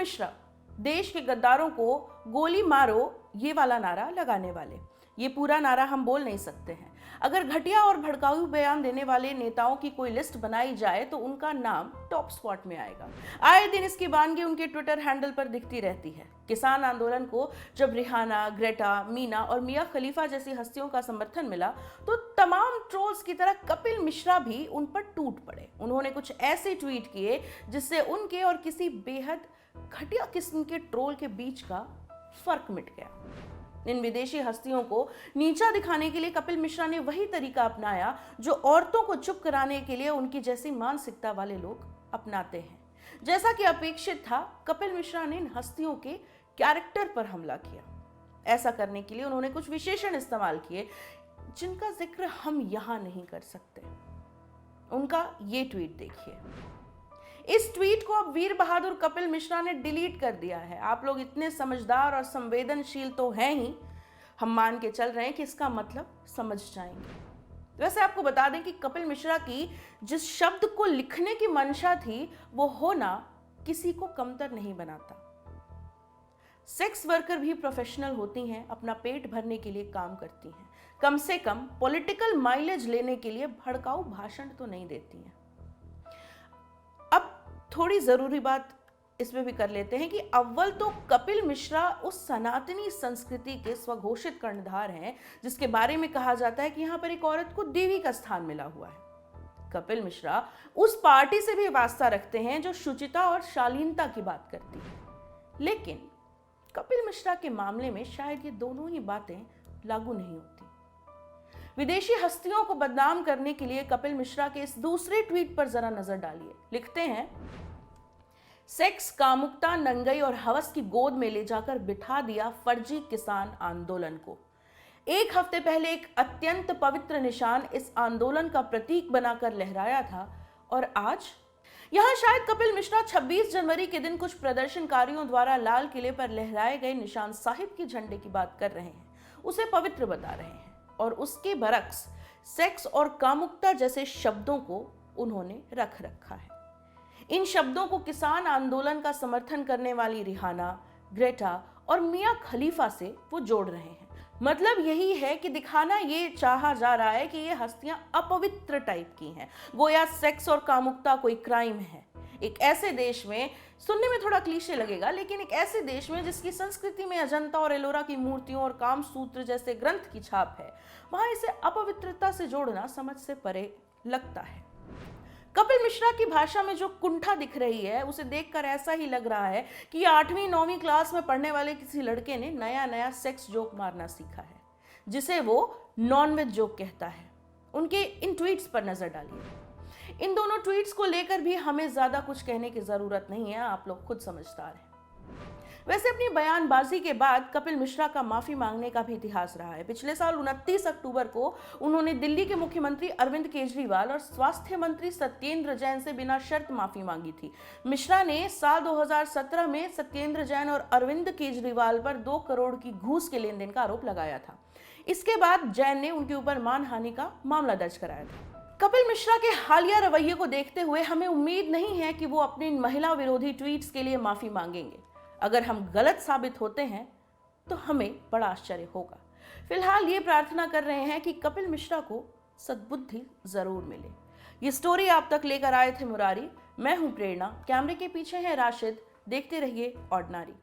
मिश्रा देश के गद्दारों को गोली मारो ये वाला नारा लगाने वाले। ये पूरा नारा हम बोल नहीं सकते हैं। अगर घटिया और भड़काऊ बयान देने वाले नेताओं की कोई लिस्ट बनाई जाए तो उनका नाम टॉप स्पॉट में आएगा। आए दिन इसकी वानगी उनके ट्विटर हैंडल पर दिखती रहती है। किसान आंदोलन को जब रिहाना, ग्रेटा, मीना और मिया खलीफा जैसी हस्तियों का समर्थन मिला तो तमाम ट्रोल्स की तरह कपिल मिश्रा भी उन पर टूट पड़े। उन्होंने कुछ ऐसे ट्वीट किए जिससे उनके और किसी बेहद घटिया किस्म के ट्रोल के बीच का फर्क मिट गया। इन विदेशी हस्तियों को नीचा दिखाने के लिए कपिल मिश्रा ने वही तरीका अपनाया जो औरतों को चुप कराने के लिए उनकी जैसी मानसिकता वाले लोग अपनाते हैं। जैसा कि अपेक्षित था, कपिल मिश्रा ने इन हस्तियों के कैरेक्टर पर हमला किया। ऐसा करने के लिए उन्होंने कुछ विशेषण इस्तेमाल किए जिनका जिक्र हम यहां नहीं कर सकते। उनका ये ट्वीट देखिए। इस ट्वीट को अब वीर बहादुर कपिल मिश्रा ने डिलीट कर दिया है। आप लोग इतने समझदार और संवेदनशील तो हैं ही, हम मान के चल रहे हैं कि इसका मतलब समझ जाएंगे। वैसे आपको बता दें कि कपिल मिश्रा की जिस शब्द को लिखने की मंशा थी वो होना किसी को कमतर नहीं बनाता। सेक्स वर्कर भी प्रोफेशनल होती हैं, अपना पेट भरने के लिए काम करती हैं, कम से कम पॉलिटिकल माइलेज लेने के लिए भड़काऊ भाषण तो नहीं देती हैं। थोड़ी जरूरी बात इसमें भी कर लेते हैं कि अव्वल तो कपिल मिश्रा उस सनातनी संस्कृति के स्वघोषित कर्णधार हैं जिसके बारे में कहा जाता है कि यहां पर एक औरत को देवी का स्थान मिला हुआ है। कपिल मिश्रा उस पार्टी से भी वास्ता रखते हैं जो शुचिता और शालीनता की बात करती है। लेकिन कपिल मिश्रा के मामले में शायद ये दोनों ही बातें लागू नहीं होती। विदेशी हस्तियों को बदनाम करने के लिए कपिल मिश्रा के इस दूसरे ट्वीट पर जरा नजर डालिए। लिखते हैं, सेक्स, कामुकता, नंगई और हवस की गोद में ले जाकर बिठा दिया फर्जी किसान आंदोलन को। एक हफ्ते पहले एक अत्यंत पवित्र निशान इस आंदोलन का प्रतीक बनाकर लहराया था और आज यहां शायद कपिल मिश्रा 26 जनवरी के दिन कुछ प्रदर्शनकारियों द्वारा लाल किले पर लहराए गए निशान साहिब के झंडे की बात कर रहे हैं, उसे पवित्र बता रहे हैं और उसके बरक्स सेक्स और कामुकता जैसे शब्दों को उन्होंने रख रखा है। इन शब्दों को किसान आंदोलन का समर्थन करने वाली रिहाना, ग्रेटा और मिया खलीफा से वो जोड़ रहे हैं। मतलब यही है कि दिखाना ये चाहा जा रहा है कि ये हस्तियां अपवित्र टाइप की हैं, गोया सेक्स और कामुकता कोई क्राइम है। एक ऐसे देश में, सुनने में थोड़ा क्लीशे लगेगा, लेकिन एक ऐसे देश में जिसकी संस्कृति में अजंता और एलोरा की मूर्तियों और कामसूत्र जैसे ग्रंथ की छाप है, वहां इसे अपवित्रता से जोड़ना समझ से परे लगता है। कपिल मिश्रा की भाषा में जो कुंठा दिख रही है उसे देखकर ऐसा ही लग रहा है कि 8वीं 9वीं क्लास में पढ़ने वाले किसी लड़के ने नया नया सेक्स जोक मारना सीखा है जिसे वो नॉनवेज जोक कहता है। उनके इन ट्वीट्स पर नजर डालिए। इन दोनों ट्वीट्स को लेकर भी हमें ज्यादा कुछ कहने की जरूरत नहीं है, आप लोग खुद समझदार हैं। वैसे अपनी बयानबाजी के बाद कपिल मिश्रा का माफी मांगने का भी इतिहास रहा है। पिछले साल 29 अक्टूबर को उन्होंने दिल्ली के मुख्यमंत्री अरविंद केजरीवाल और स्वास्थ्य मंत्री सत्येंद्र जैन से बिना शर्त माफी मांगी थी। मिश्रा ने साल 2017 में सत्येंद्र जैन और अरविंद केजरीवाल पर 2 करोड़ की घूस के लेन देन का आरोप लगाया था। इसके बाद जैन ने उनके ऊपर मानहानि का मामला दर्ज कराया था। कपिल मिश्रा के हालिया रवैये को देखते हुए हमें उम्मीद नहीं है कि वो अपनी महिला विरोधी ट्वीट्स के लिए माफी मांगेंगे। अगर हम गलत साबित होते हैं तो हमें बड़ा आश्चर्य होगा। फिलहाल ये प्रार्थना कर रहे हैं कि कपिल मिश्रा को सद्बुद्धि जरूर मिले। ये स्टोरी आप तक लेकर आए थे मुरारी, मैं हूं प्रेरणा, कैमरे के पीछे है राशिद। देखते रहिए ऑर्डिनरी।